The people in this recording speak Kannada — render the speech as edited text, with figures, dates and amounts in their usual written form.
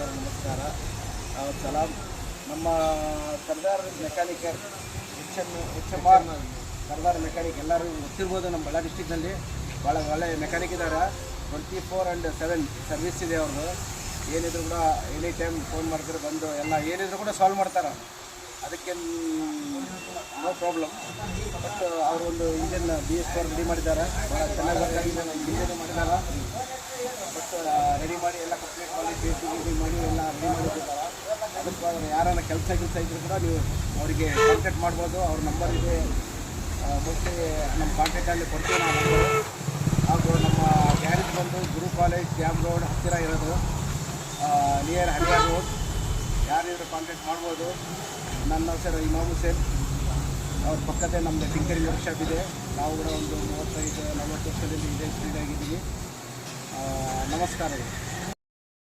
ಎಲ್ಲರಿಗೂ ನಮಸ್ಕಾರ. ಸಲಾಮ್. ನಮ್ಮ ಸರ್ದಾರ್ ಮೆಕ್ಯಾನಿಕರ್ HMR ಸರ್ದಾರ್ ಮೆಕ್ಯಾನಿಕ್ ಎಲ್ಲರೂ ಗೊತ್ತಿರ್ಬೋದು. ನಮ್ಮ ಬಳ್ಳಾರಿ ಡಿಸ್ಟಿಕ್ನಲ್ಲಿ ಭಾಳ ಒಳ್ಳೆ ಮೆಕ್ಯಾನಿಕ್ ಇದ್ದಾರೆ. 24/7 ಸರ್ವಿಸ್ ಇದೆ ಅವ್ರದ್ದು. ಏನಿದ್ರು ಕೂಡ ಎನಿ ಟೈಮ್ ಫೋನ್ ಮಾಡಿದ್ರೆ ಬಂದು ಎಲ್ಲ ಏನಿದ್ರು ಕೂಡ ಸಾಲ್ವ್ ಮಾಡ್ತಾರೆ. ಅದಕ್ಕೆ ನೋ ಪ್ರಾಬ್ಲಮ್. ಬಟ್ ಅವರು ಒಂದು ಇಂಜಿನ್ BS4 ರೆಡಿ ಮಾಡಿದ್ದಾರೆ. ಭಾಳ ಚೆನ್ನಾಗಿ ವರ್ಕಾಗಿದೆ. ಇಂಜಿನ್ ಮಾಡಿದ್ದಾರೆ. ಬಟ್ ರೆಡಿ ಮಾಡಿ ಎಲ್ಲ ಕಂಪ್ಲೀಟ್ ಮಾಡಿ ರೆಡಿ ಮಾಡಿ ಎಲ್ಲ ರೆಡಿ ಮಾಡಿದ್ದಾರೆ. ಅದಕ್ಕೆ ಯಾರನ್ನ ಕೆಲಸ ಇದ್ದರೂ ಕೂಡ ನೀವು ಅವರಿಗೆ ಕಾಂಟ್ಯಾಕ್ಟ್ ಮಾಡ್ಬೋದು. ಅವ್ರ ನಂಬರ್ ಇದೆ, ಮೋಸ್ಟ್ಲಿ ನಮ್ಮ ಕಾಂಟ್ಯಾಕ್ಟಲ್ಲಿ ಕೊಡ್ತೀವಿ ನಾವು. ಹಾಗೂ ನಮ್ಮ ಗ್ಯಾರೇಜ್ ಬಂದು ಗುರು ಕಾಲೇಜ್ ಡ್ಯಾಮ್ ರೋಡ್ ಹತ್ತಿರ ಇರೋದು, ನಿಯರ್ ಹರಿಯಾರ್ ರೋಡ್. ಯಾರಿದ್ರು ಕಾಂಟ್ಯಾಕ್ಟ್ ಮಾಡ್ಬೋದು. ನನ್ನ ಹೆಸರು ಇಮಾಮ್ ಹುಸೇನ್. ಅವ್ರ ಪಕ್ಕದೇ ನಮ್ಮದು ಟಿಂಕರಿಂಗ್ ವರ್ಕ್ಶಾಪ್ ಇದೆ. ನಾವು ಕೂಡ ಒಂದು 35-40 ವರ್ಷದಲ್ಲಿ ಇದೇ ಫೀಲ್ಡ್ ಆಗಿದ್ದೀವಿ. ನಮಸ್ಕಾರಗಳು.